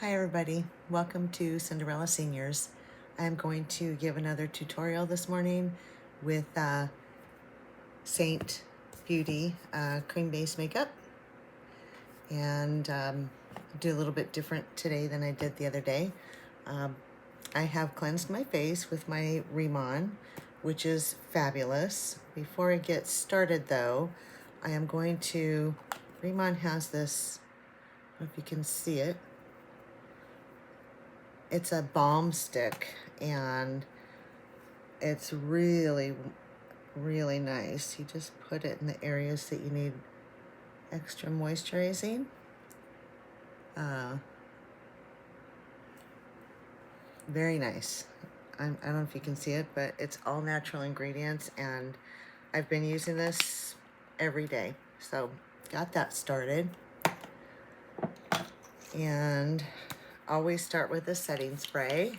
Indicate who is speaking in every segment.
Speaker 1: Hi everybody, welcome to Cinderella Seniors. I'm going to give another tutorial this morning with Seint Beauty cream base makeup, and do a little bit different today than I did the other day. I have cleansed my face with my Rimmon, which is fabulous. Before I get started though, I am going to, Rimmon has this, I don't know if you can see it, it's a balm stick, and it's really nice. You just put it in the areas that you need extra moisturizing. Very nice. I don't know if you can see it, but it's all natural ingredients, and I've been using this every day. So got that started, and always start with a setting spray.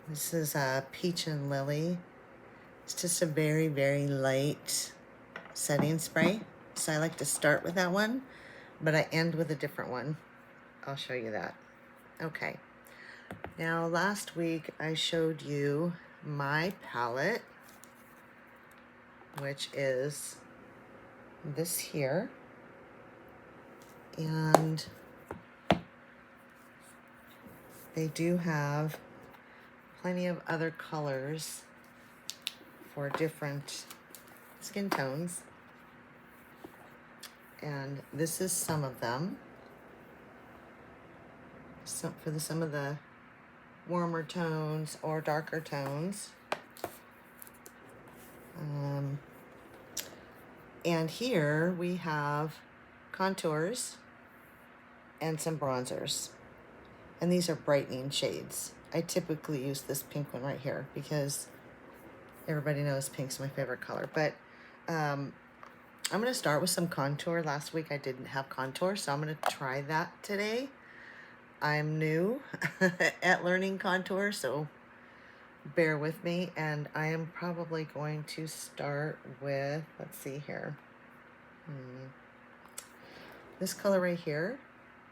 Speaker 1: This is a Peach and Lily. It's just a very light setting spray. So I like to start with that one, but I end with a different one. I'll show you that. Okay. Now last week I showed you my palette, which is this here. And they do have plenty of other colors for different skin tones. And this is some of them. Some of the warmer tones or darker tones. And here we have contours and some bronzers. And these are brightening shades. I typically use this pink one right here because everybody knows pink's my favorite color. But I'm going to start with some contour. Last week I didn't have contour, so I'm going to try that today. I'm new at learning contour, so bear with me. And I am probably going to start with, let's see here, this color right here,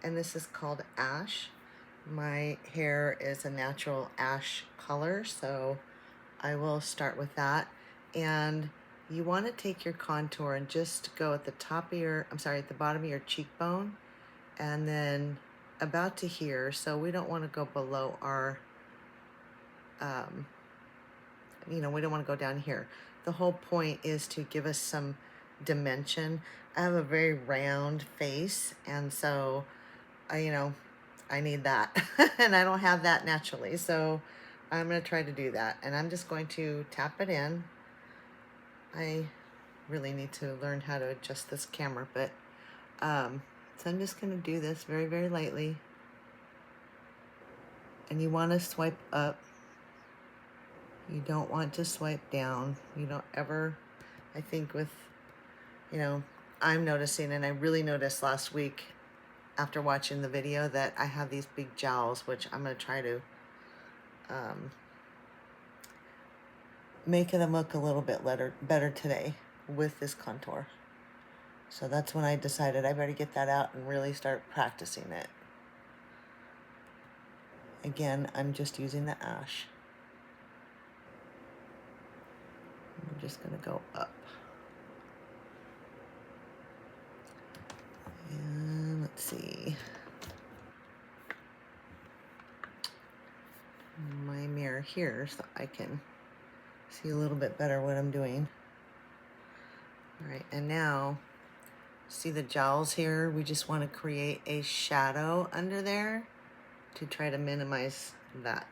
Speaker 1: and this is called Ash. My hair is a natural ash color, so I will start with that. And you want to take your contour and just go at the top of your, at the bottom of your cheekbone, and then about to here. So we don't want to go below our, we don't want to go down here. The whole point is to give us some dimension. I have a very round face, and so I need that. And I don't have that naturally, so I'm going to try to do that. And I'm just going to tap it in. I really need to learn how to adjust this camera, but so I'm just going to do this very lightly. And you want to swipe up. You don't want to swipe down. You don't ever, I think with, I'm noticing, and I really noticed last week after watching the video, that I have these big jowls, which I'm going to try to make them look a little bit better today with this contour. So that's when I decided I better get that out and really start practicing it. Again, I'm just using the ash. I'm just going to go up. And let's see. My mirror here so I can see a little bit better what I'm doing. All right, and now, see the jowls here? We just want to create a shadow under there to try to minimize that.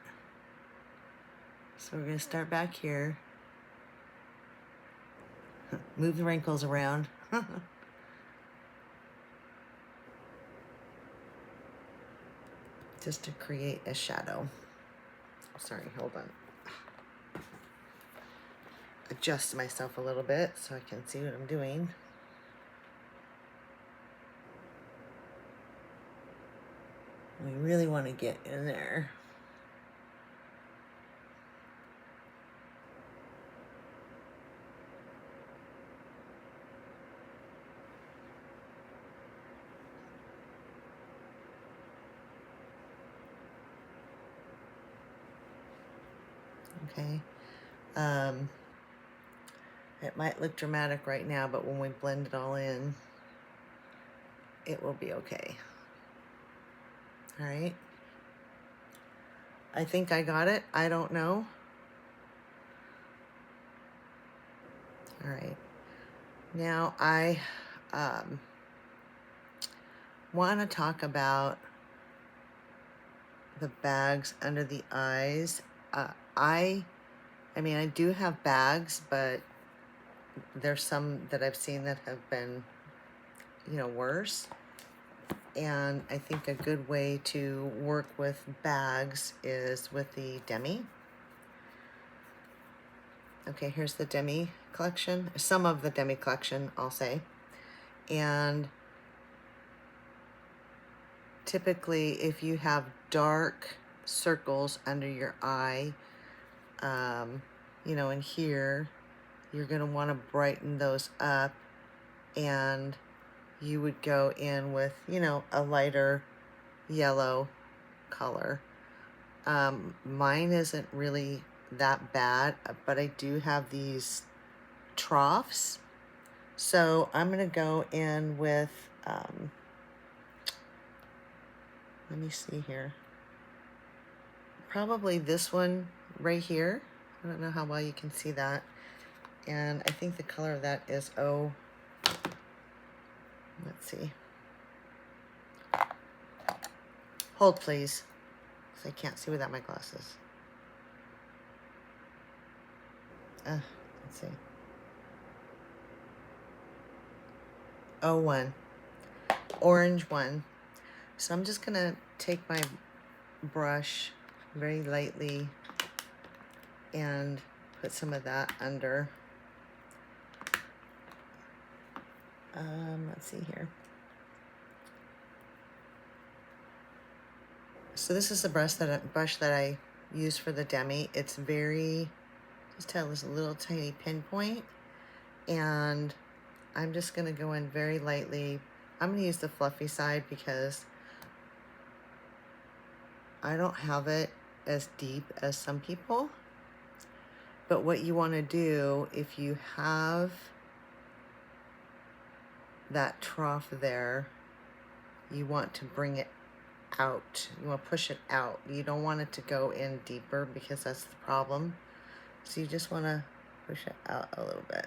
Speaker 1: So we're going to start back here. Move the wrinkles around. Just to create a shadow. Sorry, hold on. Adjust myself a little bit so I can see what I'm doing. We really want to get in there. okay? It might look dramatic right now, but when we blend it all in, it will be okay. All right. I think I got it. I don't know. All right. Now I want to talk about the bags under the eyes. I mean, I do have bags, but there's some that I've seen that have been, you know, worse. And I think a good way to work with bags is with the Demi. Okay, here's the Demi collection. Some of the Demi collection, I'll say. And typically, if you have dark circles under your eye, you know, in here, you're going to want to brighten those up, and you would go in with, you know, a lighter yellow color. Mine isn't really that bad, but I do have these troughs. So I'm going to go in with, let me see here. Probably this one right here. I don't know how well you can see that. And I think the color of that is let's see. Hold please, because I can't see without my glasses. Let's see. 01. Orange one. So I'm just gonna take my brush very lightly and put some of that under. Let's see here. So this is the brush that I use for the Demi. It's very, just have this little tiny pinpoint, and I'm just gonna go in very lightly. I'm gonna use the fluffy side because I don't have it as deep as some people. But what you want to do, if you have that trough there, you want to bring it out. You want to push it out. You don't want it to go in deeper because that's the problem. So you just want to push it out a little bit.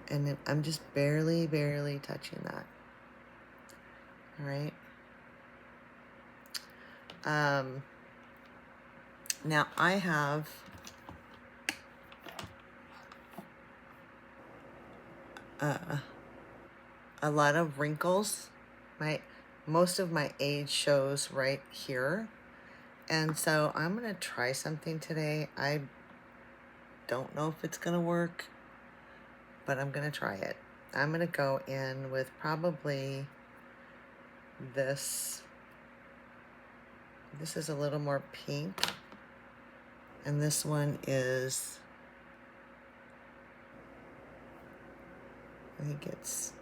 Speaker 1: And I'm just barely touching that. All right. Now I have a lot of wrinkles. Most of my age shows right here. And so I'm going to try something today. I don't know if it's going to work, but I'm going to try it. I'm going to go in with probably this. This is a little more pink. And this one is, I think it's,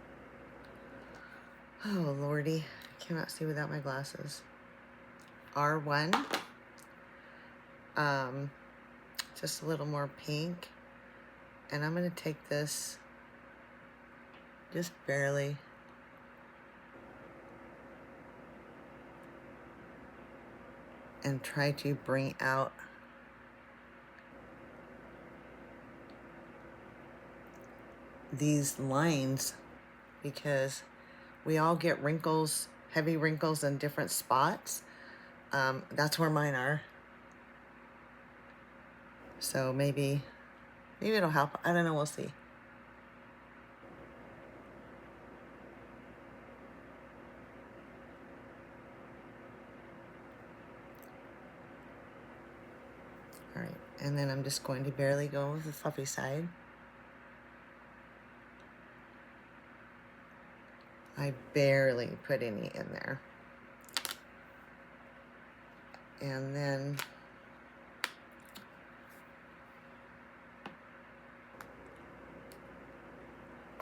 Speaker 1: oh lordy, I cannot see without my glasses. R1. Just a little more pink. And I'm going to take this just barely and try to bring out these lines, because we all get wrinkles, heavy wrinkles in different spots. That's where mine are. So maybe it'll help. I don't know. We'll see. All right. And then I'm just going to barely go with the fluffy side. I barely put any in there. And then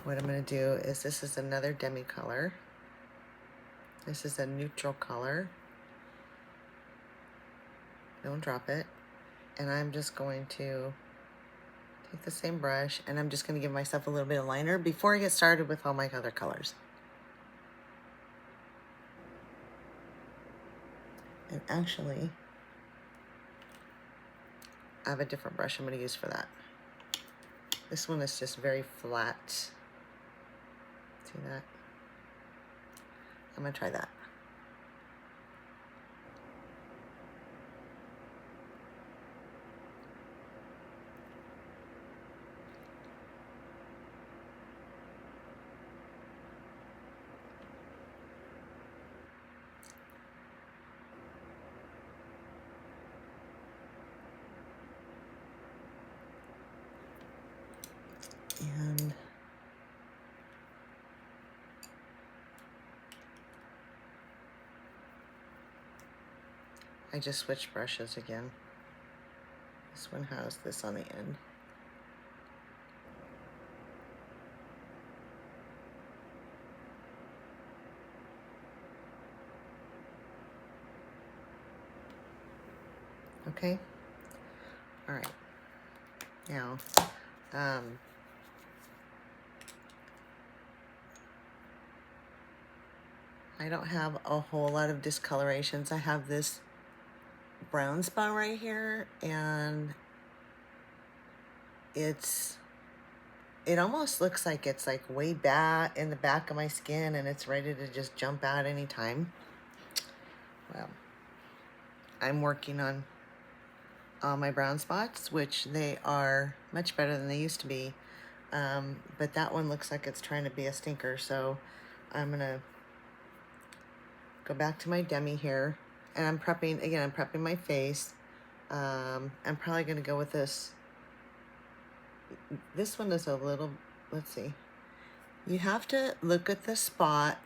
Speaker 1: what I'm going to do is, this is another Demi color. This is a neutral color. Don't drop it. And I'm just going to take the same brush and I'm just going to give myself a little bit of liner before I get started with all my other colors. And actually, I have a different brush I'm going to use for that. This one is just very flat. See that? I'm going to try that. And I just switched brushes again. This one has this on the end. Okay. All right. Now, I don't have a whole lot of discolorations. I have this brown spot right here, and it almost looks like it's like way back in the back of my skin and it's ready to just jump out anytime. Well, I'm working on all my brown spots, which they are much better than they used to be. But that one looks like it's trying to be a stinker, so I'm gonna go back to my demi here, and I'm prepping my face. I'm probably gonna go with this. This one is a little, let's see. You have to look at the spot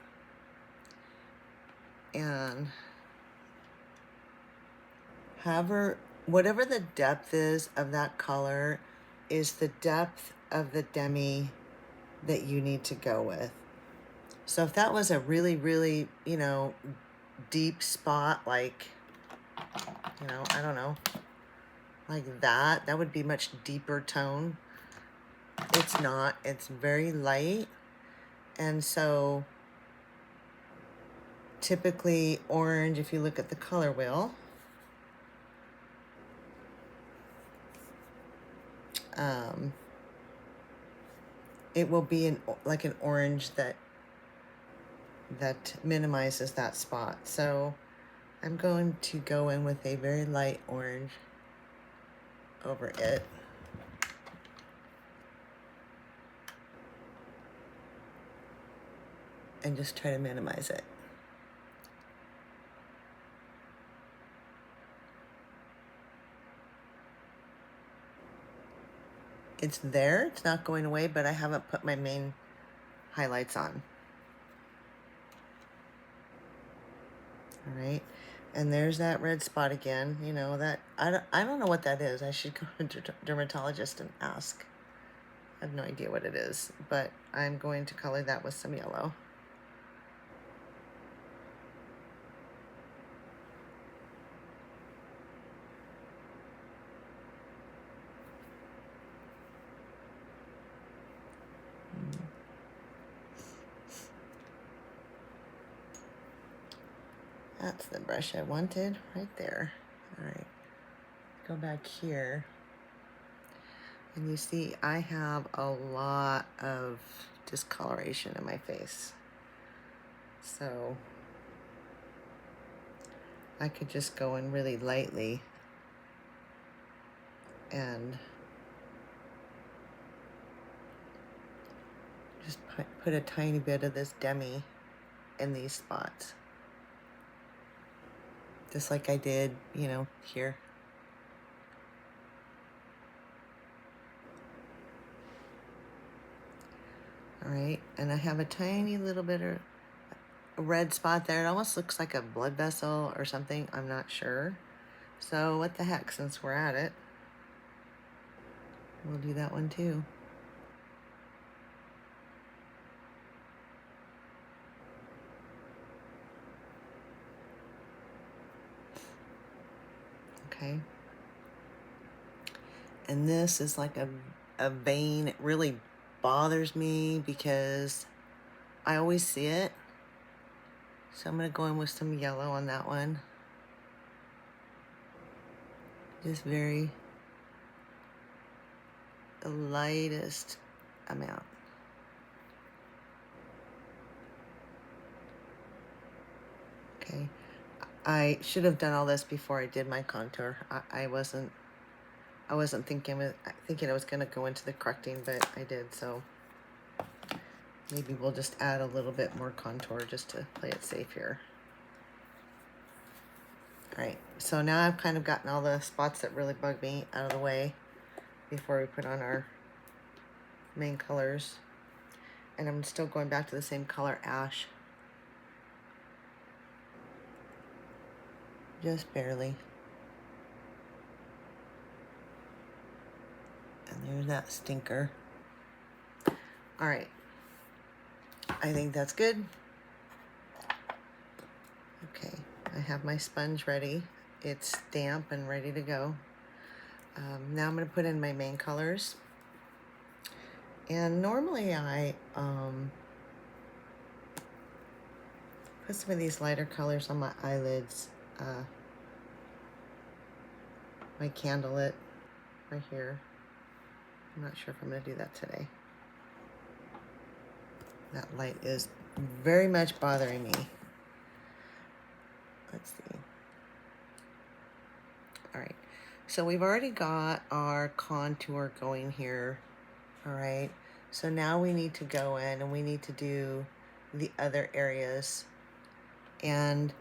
Speaker 1: and whatever the depth is of that color is the depth of the demi that you need to go with. So if that was a really, really, deep spot, like, I don't know, like that would be much deeper tone. It's not, it's very light. And so typically orange, if you look at the color wheel, it will be like an orange that minimizes that spot. So I'm going to go in with a very light orange over it. And just try to minimize it. It's there, it's not going away, but I haven't put my main highlights on. All right, and there's that red spot again. That I don't know what that is. I should go to a dermatologist and ask. I have no idea what it is, but I'm going to color that with some yellow. That's the brush I wanted right there. All right, go back here. And you see, I have a lot of discoloration in my face. So I could just go in really lightly and just put a tiny bit of this demi in these spots. Just like I did, here. All right, and I have a tiny little bit of a red spot there. It almost looks like a blood vessel or something. I'm not sure. So what the heck, since we're at it, we'll do that one too. Okay. And this is like a vein. It really bothers me because I always see it. So I'm gonna go in with some yellow on that one. Just very, the lightest amount. Okay. I should have done all this before I did my contour. I wasn't thinking it was gonna go into the correcting, but I did, so maybe we'll just add a little bit more contour just to play it safe here. All right, so now I've kind of gotten all the spots that really bug me out of the way before we put on our main colors. And I'm still going back to the same color, ash. Just barely. And there's that stinker. All right, I think that's good. Okay, I have my sponge ready. It's damp and ready to go. Now I'm gonna put in my main colors. And normally I put some of these lighter colors on my eyelids. My candlelit right here. I'm not sure if I'm gonna do that today. That light is very much bothering me. Let's see. All right, so we've already got our contour going here. All right, so now we need to go in and we need to do the other areas. And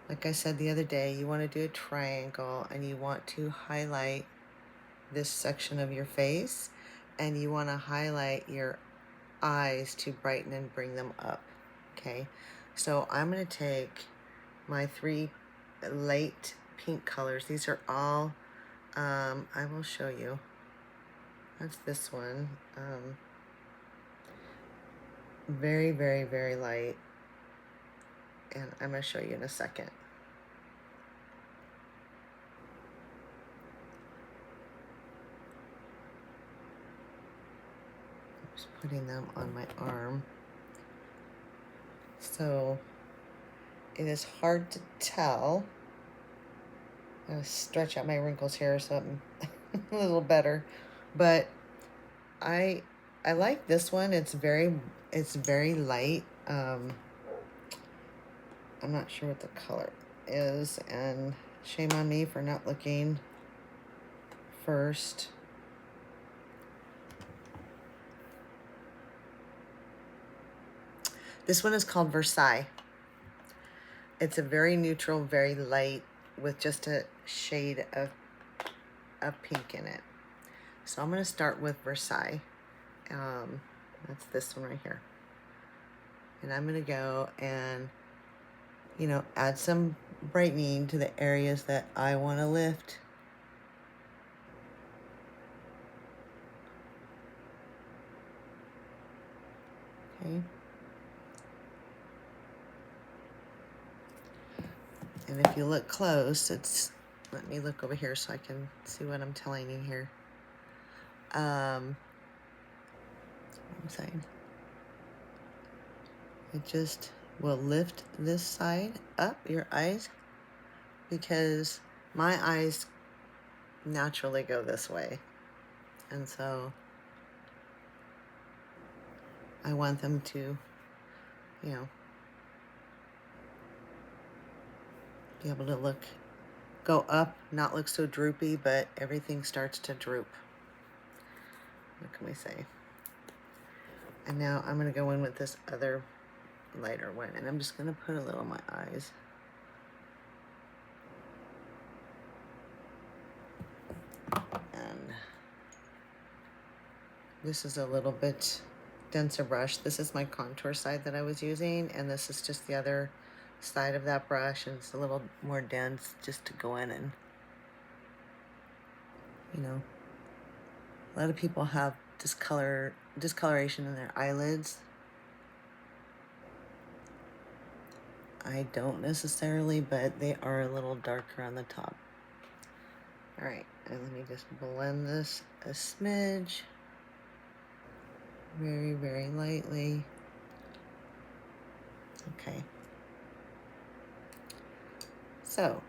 Speaker 1: like I said the other day, you want to do a triangle and you want to highlight this section of your face and you want to highlight your eyes to brighten and bring them up. Okay, so I'm going to take my 3 light pink colors. These are all, I will show you. That's this one. Very, very, very light. And I'm going to show you in a second. Just putting them on my arm. So it is hard to tell. I'm going to stretch out my wrinkles here so I'm a little better. But I like this one. It's very light. I'm not sure what the color is, and shame on me for not looking first. This one is called Versailles. It's a very neutral, very light with just a shade of pink in it. So I'm going to start with Versailles. That's this one right here. And I'm going to go and, you know, add some brightening to the areas that I want to lift. Okay. And if you look close, it's, let me look over here so I can see what I'm telling you here. I'm saying it just will lift this side up, your eyes, because my eyes naturally go this way. And so I want them to, you know, be able to go up, not look so droopy, but everything starts to droop. What can we say? And now I'm going to go in with this other lighter one, and I'm just going to put a little on my eyes. And this is a little bit denser brush. This is my contour side that I was using, and this is just the other side of that brush, and it's a little more dense just to go in and, you know, a lot of people have discoloration in their eyelids. I don't necessarily, but they are a little darker on the top. All right, and let me just blend this a smidge. Very, very lightly. Okay. So,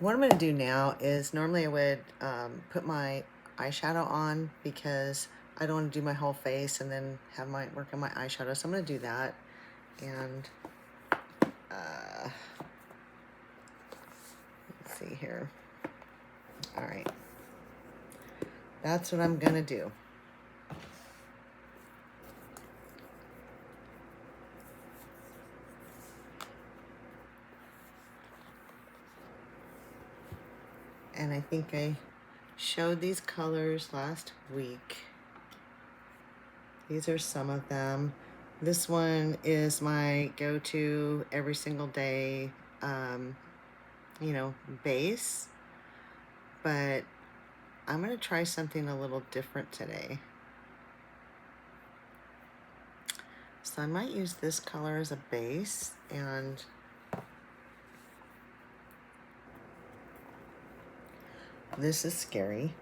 Speaker 1: what I'm going to do now is normally I would put my eyeshadow on because I don't want to do my whole face and then have my work on my eyeshadow. So I'm going to do that. And let's see here. All right. That's what I'm going to do. And I think I showed these colors last week. These are some of them. This one is my go-to every single day, you know, base. But I'm going to try something a little different today. So I might use this color as a base, and this is scary.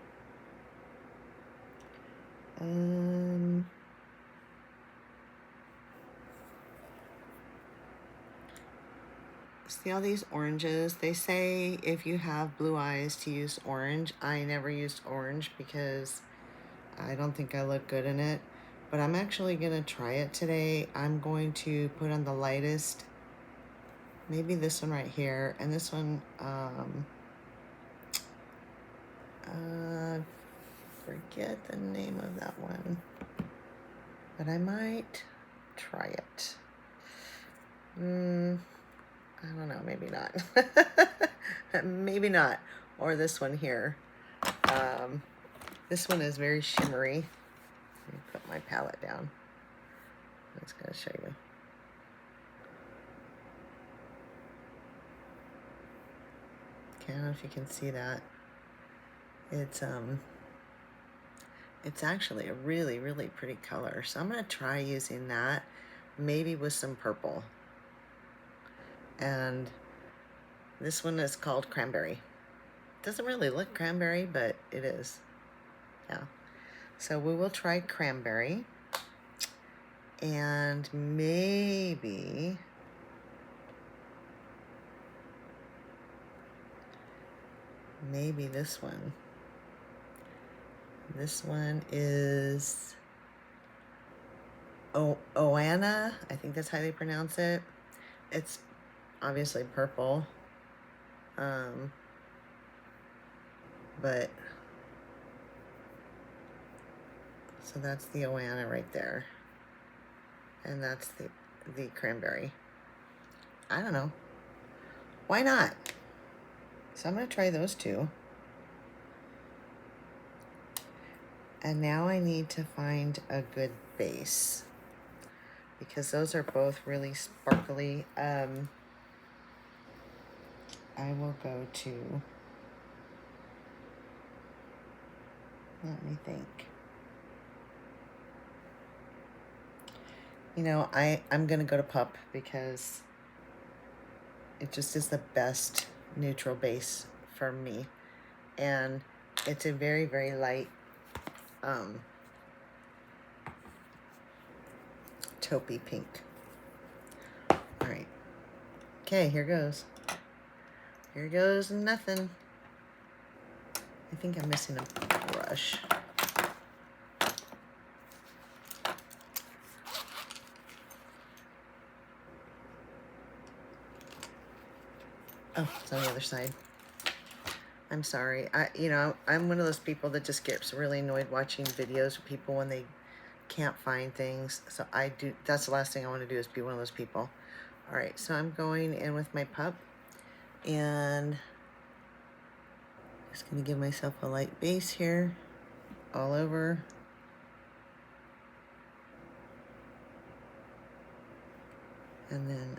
Speaker 1: See all these oranges? They say if you have blue eyes to use orange. I never used orange because I don't think I look good in it. But I'm actually going to try it today. I'm going to put on the lightest, maybe this one right here, and this one, forget the name of that one, but I might try it. I don't know, maybe not. Maybe not. Or this one here. This one is very shimmery. Let me put my palette down. I'm just going to show you. Okay, I don't know if you can see that. It's actually a really, really pretty color. So I'm going to try using that, maybe with some purple. And this one is called Cranberry. Doesn't really look cranberry, but it is. Yeah. So we will try Cranberry. And maybe this one. This one is Oana. I think that's how they pronounce it. It's obviously purple. But so that's the Oana right there. And that's the Cranberry. I don't know. Why not? So I'm going to try those two. And now I need to find a good base, because those are both really sparkly. I will go to, let me think. You know, I'm going to go to Pup because it just is the best neutral base for me. And it's a very, very light taupey pink. All right. Okay, here goes. Here goes nothing. I think I'm missing a brush. Oh, it's on the other side. I'm sorry. I'm one of those people that just gets really annoyed watching videos of people when they can't find things. So that's the last thing I want to do, is be one of those people. All right, so I'm going in with my Pup, and just going to give myself a light base here all over. And then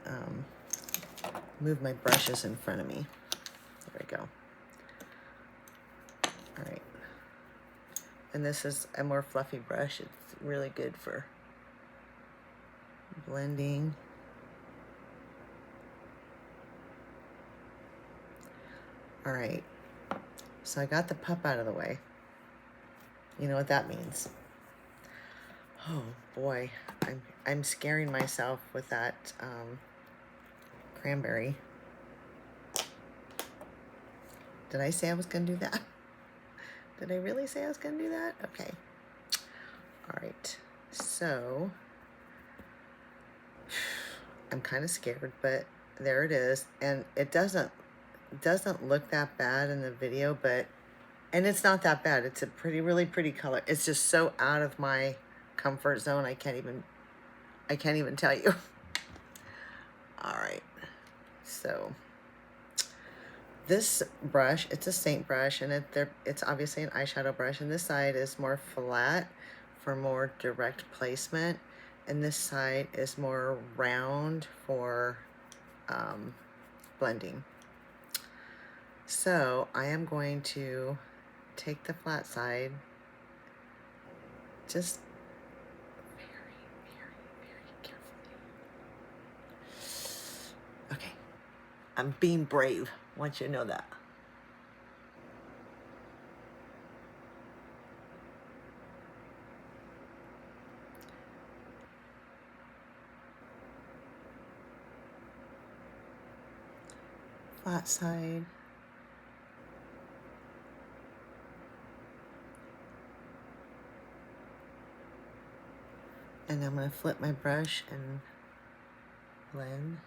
Speaker 1: move my brushes in front of me. There we go. All right. And this is a more fluffy brush. It's really good for blending. All right. So I got the pup out of the way. You know what that means. Oh boy, I'm scaring myself with that cranberry. Did I say I was gonna do that? Did I really say I was gonna do that? Okay. All right. So I'm kind of scared, but there it is, and it doesn't look that bad in the video, but and it's not that bad. It's a really pretty color. It's just so out of my comfort zone. I can't even tell you. All right. So this brush, it's a Seint brush, and it's obviously an eyeshadow brush, and this side is more flat for more direct placement, and this side is more round for blending. So I am going to take the flat side, just very carefully. Okay, I'm being brave. I want you to know that. Flat side. And I'm going to flip my brush and blend.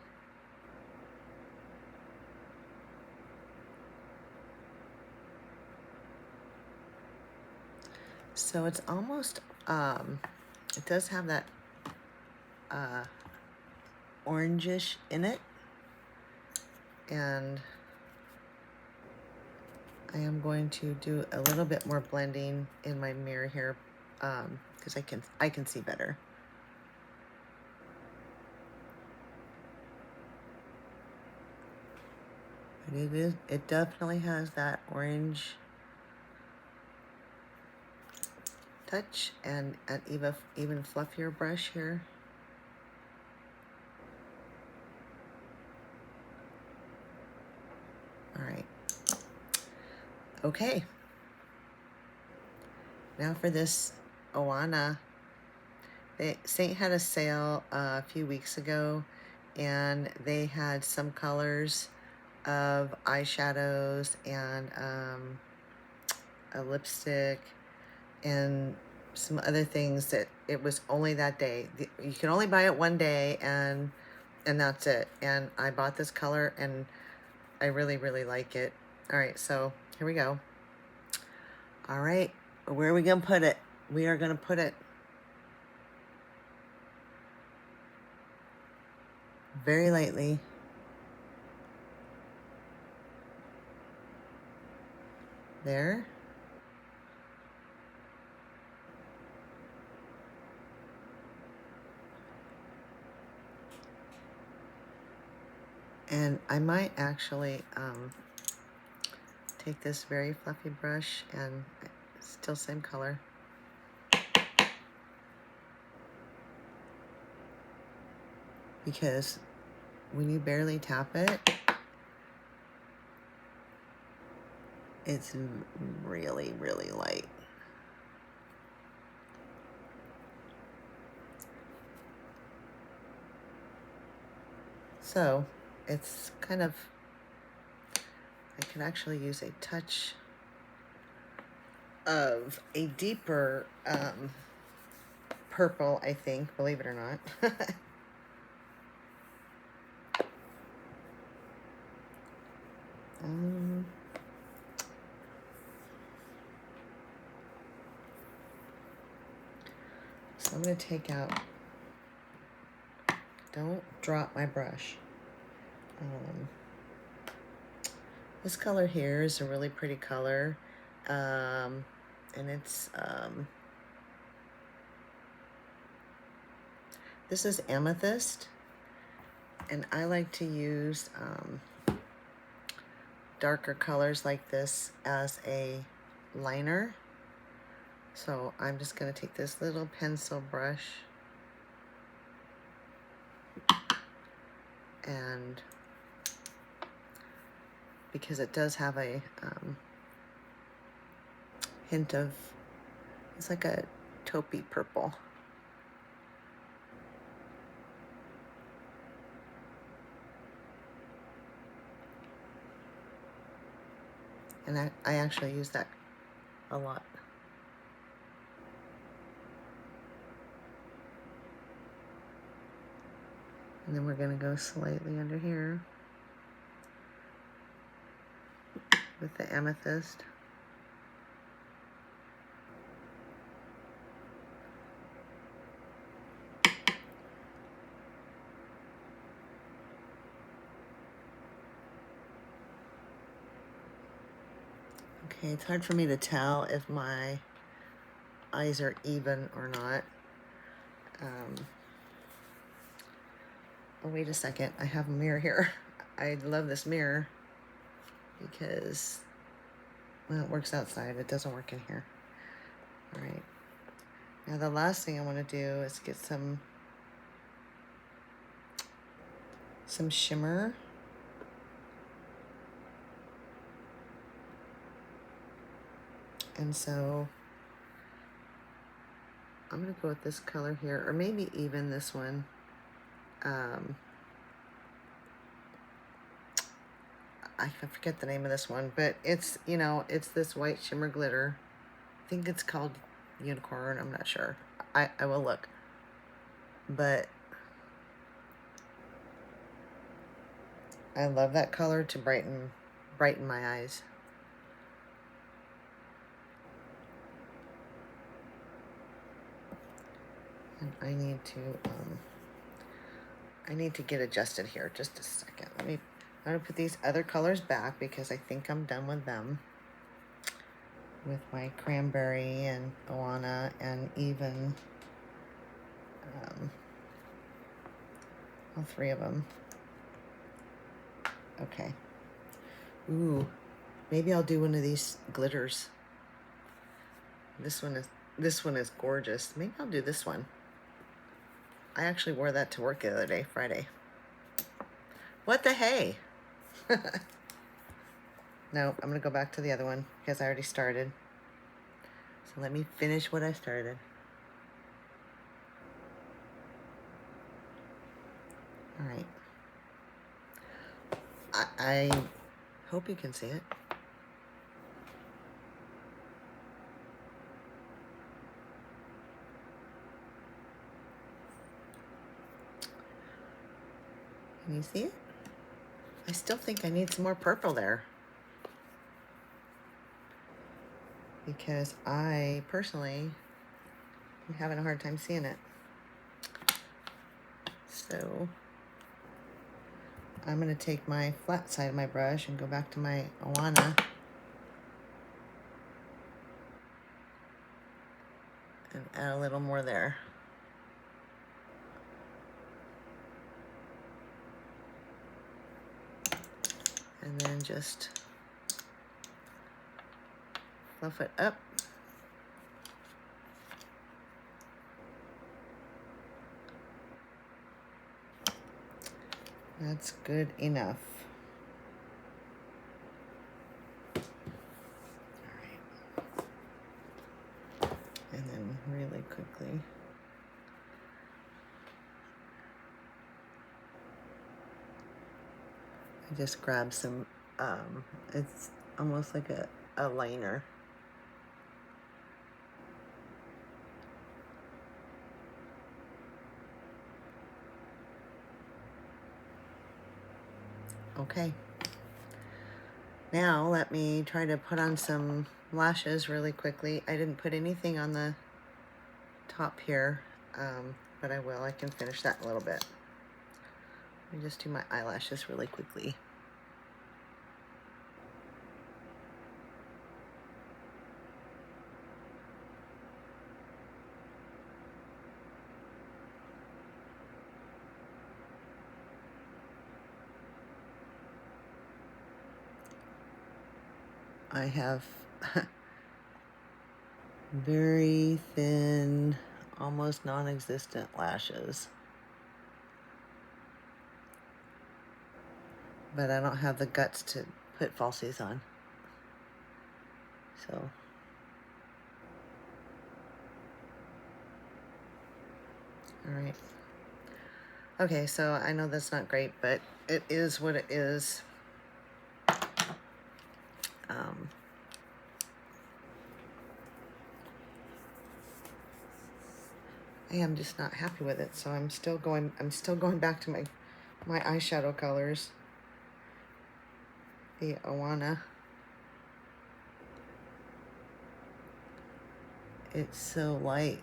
Speaker 1: So it's almost, it does have that orangish in it. And I am going to do a little bit more blending in my mirror here, because I can see better. But it definitely has that orange touch, and an even fluffier brush here. All right. Okay. Now for this Oana. Seint had a sale a few weeks ago, and they had some colors of eyeshadows and a lipstick and some other things that it was only that day. You can only buy it one day, and that's it. And I bought this color, and I really like it. All right, so here we go. All right, where are we gonna put it? We are gonna put it very lightly. There. And I might actually take this very fluffy brush, and still same color. Because when you barely tap it, it's really light. So it's kind of, I can actually use a touch of a deeper purple, I think, believe it or not. So I'm going to take out, don't drop my brush. This color here is a really pretty color, and it's, this is Amethyst, and I like to use darker colors like this as a liner. So I'm just going to take this little pencil brush and because it does have a hint of, it's like a taupey purple. And I actually use that a lot. And then we're gonna go slightly under here with the amethyst. Okay, it's hard for me to tell if my eyes are even or not. Oh, wait a second, I have a mirror here. I love this mirror because, well, it works outside, it doesn't work in here. All right, now the last thing I want to do is get some shimmer. And so I'm gonna go with this color here, or maybe even this one. I forget the name of this one, but it's, you know, it's this white shimmer glitter. I think it's called Unicorn, I'm not sure. I will look. But I love that color to brighten my eyes. And I need to get adjusted here. Just a second. I'm gonna put these other colors back because I think I'm done with them. With my cranberry and Oana and even all three of them. Okay. Ooh, maybe I'll do one of these glitters. This one is gorgeous. Maybe I'll do this one. I actually wore that to work the other day, Friday. What the hey? No, I'm gonna go back to the other one because I already started. So let me finish what I started. All right. I hope you can see it. Can you see it? I still think I need some more purple there. Because I personally am having a hard time seeing it. So I'm going to take my flat side of my brush and go back to my Oana and add a little more there. And then just fluff it up. That's good enough. All right. And then really quickly. I just grab some, it's almost like a liner. Okay. Now let me try to put on some lashes really quickly. I didn't put anything on the top here, but I will. I can finish that in a little bit. Let me just do my eyelashes really quickly. I have very thin, almost non-existent lashes. But I don't have the guts to put falsies on. So All right. Okay, so I know that's not great, but it is what it is. I am just not happy with it, so I'm still going back to my eyeshadow colors. The Awana. It's so light.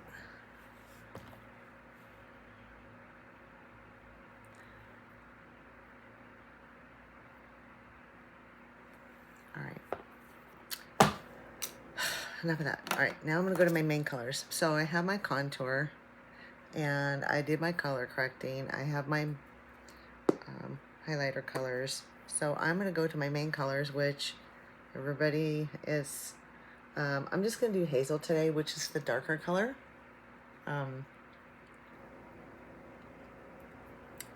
Speaker 1: All right. Enough of that. All right, now I'm gonna go to my main colors. So I have my contour, and I did my color correcting. I have my highlighter colors. So I'm gonna go to my main colors, which everybody is, I'm just gonna do Hazel today, which is the darker color. I'm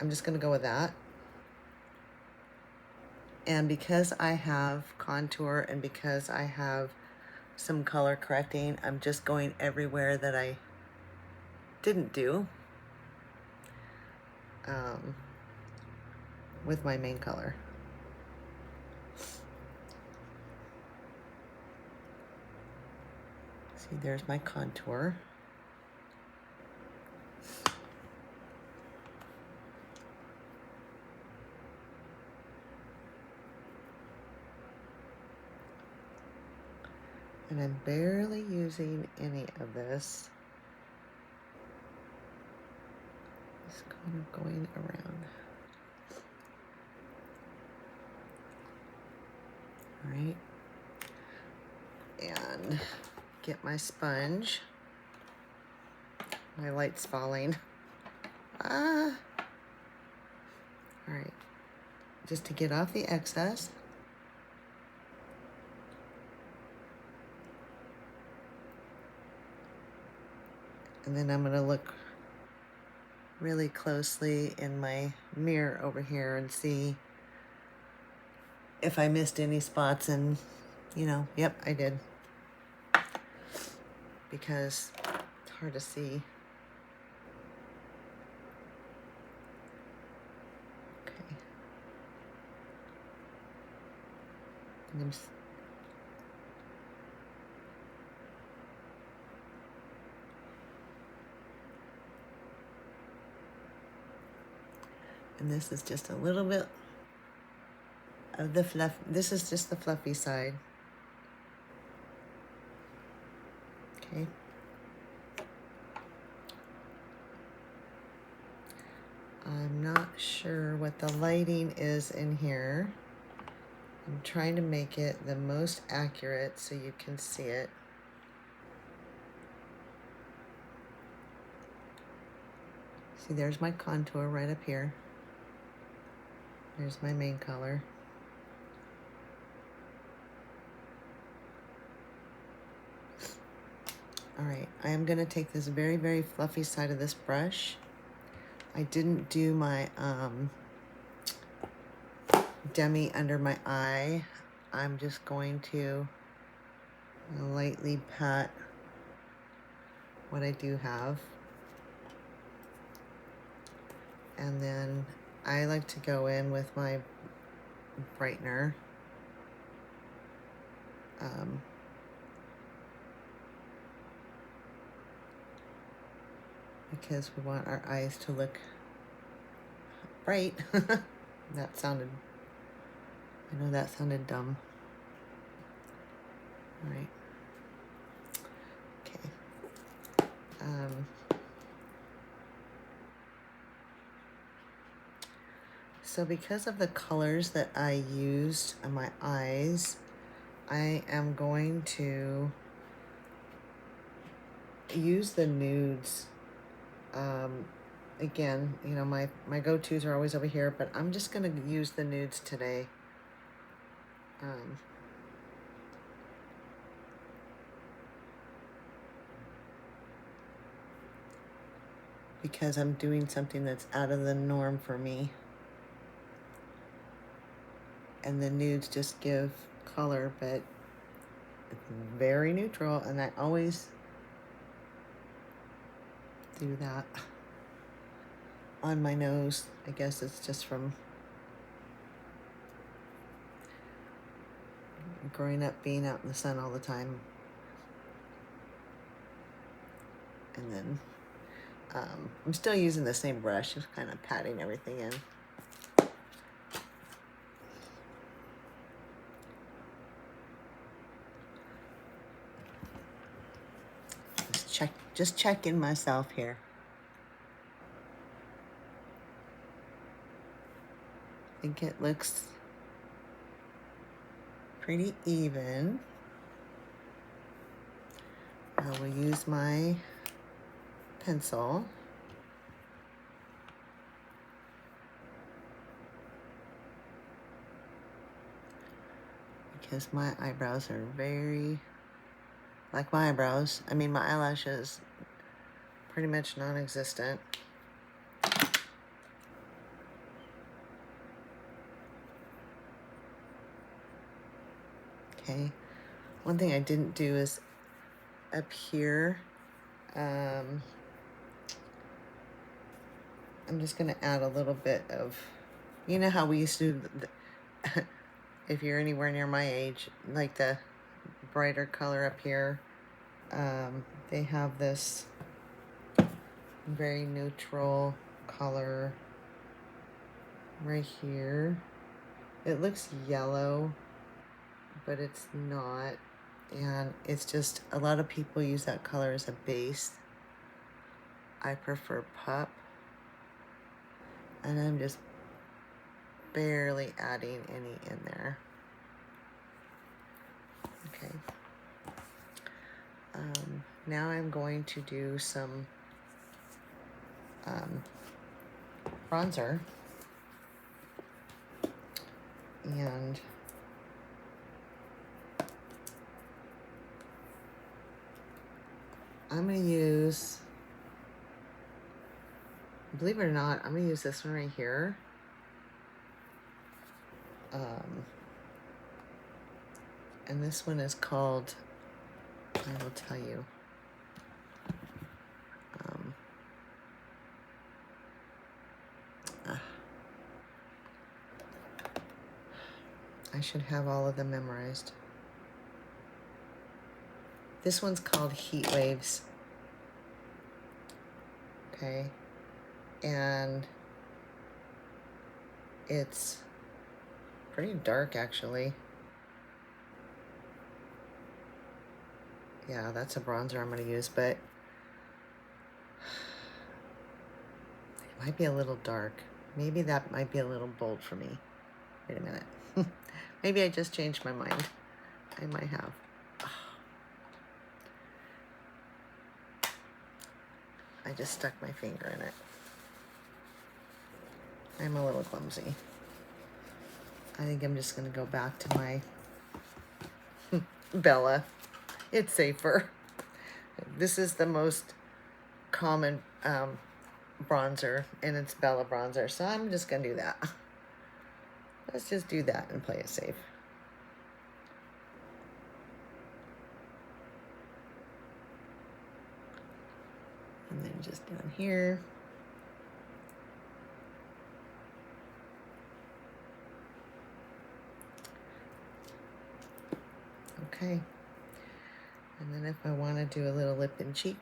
Speaker 1: just gonna go with that. And because I have contour and because I have some color correcting, I'm just going everywhere that I didn't do with my main color. See, there's my contour. And I'm barely using any of this. Just kind of going around. All right. And get my sponge. My light's falling. All right. Just to get off the excess. And then I'm gonna look really closely in my mirror over here and see if I missed any spots, and you know, yep, I did. Because it's hard to see. Okay. And this is just a little bit of the fluff. This is just the fluffy side. Okay. I'm not sure what the lighting is in here. I'm trying to make it the most accurate so you can see it. See, there's my contour right up here. There's my main color. All right, I am gonna take this very, very fluffy side of this brush. I didn't do my demi under my eye. I'm just going to lightly pat what I do have. And then I like to go in with my brightener. Because we want our eyes to look bright. That sounded, I know that sounded dumb. All right. Okay. So because of the colors that I used on my eyes, I am going to use the nudes. Again, you know, my go-tos are always over here, but I'm just gonna use the nudes today. Because I'm doing something that's out of the norm for me. And the nudes just give color, but it's very neutral, and I always do that. on my nose. I guess it's just from growing up being out in the sun all the time. And then I'm still using the same brush, just kind of patting everything in. Just checking myself here. I think it looks pretty even. I will use my pencil. Because my eyebrows are very, like my eyebrows, I mean my eyelashes, pretty much non-existent. Okay, one thing I didn't do is up here, I'm just gonna add a little bit of, you know how we used to, if you're anywhere near my age, like the brighter color up here, they have this very neutral color right here. It looks yellow, but it's not, and it's just, a lot of people use that color as a base. I prefer pup, and I'm just barely adding any in there. Okay. Now I'm going to do some bronzer, and I'm going to use, believe it or not, I'm going to use this one right here. And this one is called, I will tell you, I should have all of them memorized. This one's called Heat Waves. Okay. And it's pretty dark, actually. Yeah, that's a bronzer I'm going to use, but it might be a little dark. Maybe that might be a little bold for me. Wait a minute. Maybe I just changed my mind. I might have. I just stuck my finger in it. I'm a little clumsy. I think I'm just going to go back to my Bella. It's safer. This is the most common bronzer, and it's Bella bronzer, so I'm just going to do that. Let's just do that and play it safe. And then just down here. Okay. And then if I want to do a little lip and cheek,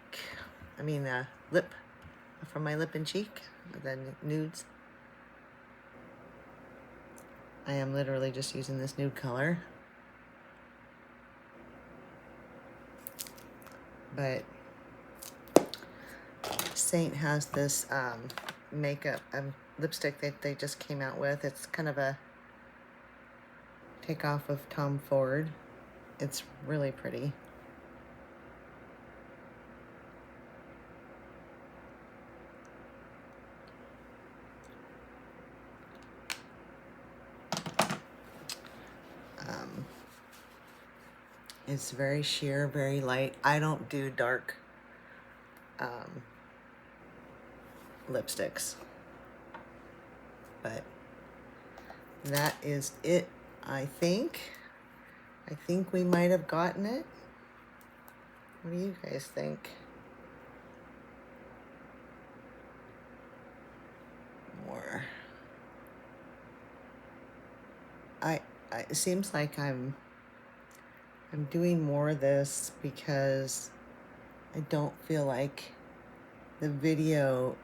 Speaker 1: lip from my lip and cheek, then nudes. I am literally just using this nude color. But Seint has this makeup lipstick that they just came out with. It's kind of a takeoff of Tom Ford. It's really pretty. It's very sheer, very light. I don't do dark lipsticks. But that is it, I think. I think we might have gotten it. What do you guys think? it seems like I'm doing more of this because I don't feel like the video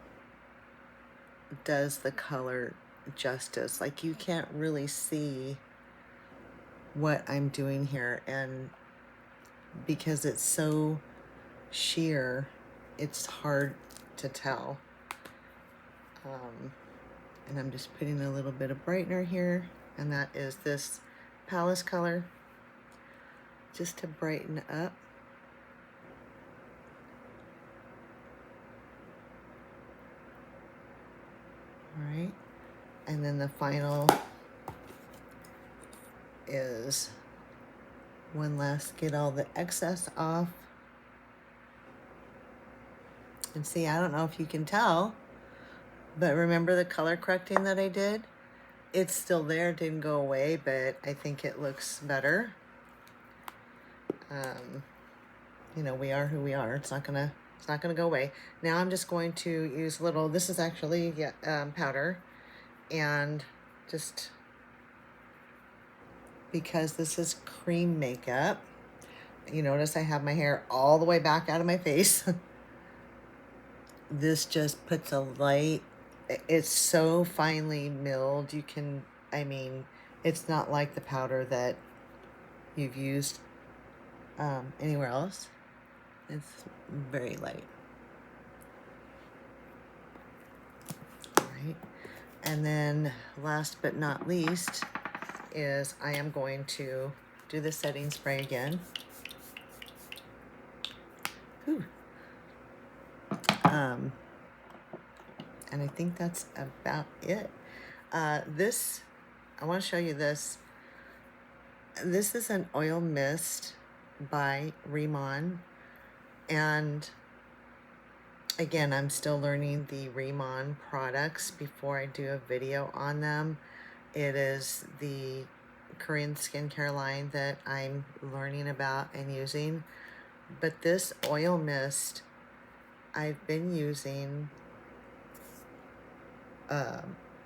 Speaker 1: does the color justice. Like, you can't really see what I'm doing here, and because it's so sheer, it's hard to tell. And I'm just putting a little bit of brightener here, and that is this Palace color, just to brighten up. All right, and then the final is one last, get all the excess off. And see, I don't know if you can tell, but remember the color correcting that I did? It's still there, didn't go away, but I think it looks better. You know, we are who we are. It's not gonna go away. Now I'm just going to use little, this is actually powder, and just because this is cream makeup, you notice I have my hair all the way back out of my face. This just puts a light, it's so finely milled, you can, I mean, it's not like the powder that you've used anywhere else. It's very light. All right, and then last but not least is I am going to do the setting spray again. Whew. And I think that's about it. This, I want to show you this. This is an oil mist by Remon, and again, I'm still learning the Remon products before I do a video on them. It is the Korean skincare line that I'm learning about and using. But this oil mist I've been using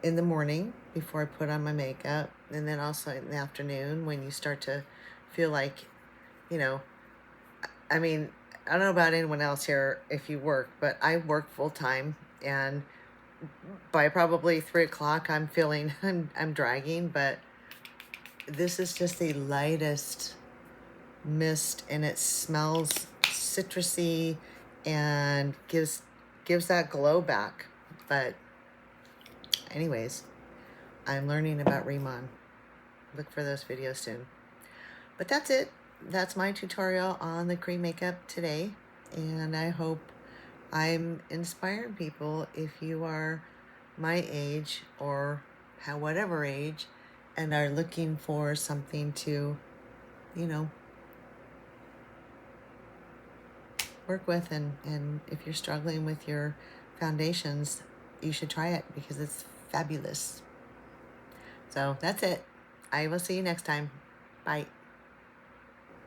Speaker 1: in the morning before I put on my makeup, and then also in the afternoon when you start to feel like, you know, I mean, I don't know about anyone else here if you work, but I work full time, and by probably 3 o'clock I'm feeling I'm dragging, but this is just the lightest mist, and it smells citrusy and gives that glow back. But anyways, I'm learning about Remon. Look for those videos soon. But that's it. That's my tutorial on the cream makeup today, and I hope I'm inspiring people. If you are my age or whatever age and are looking for something to, you know, work with, and if you're struggling with your foundations, you should try it because it's fabulous. So that's it. I will see you next time. Bye.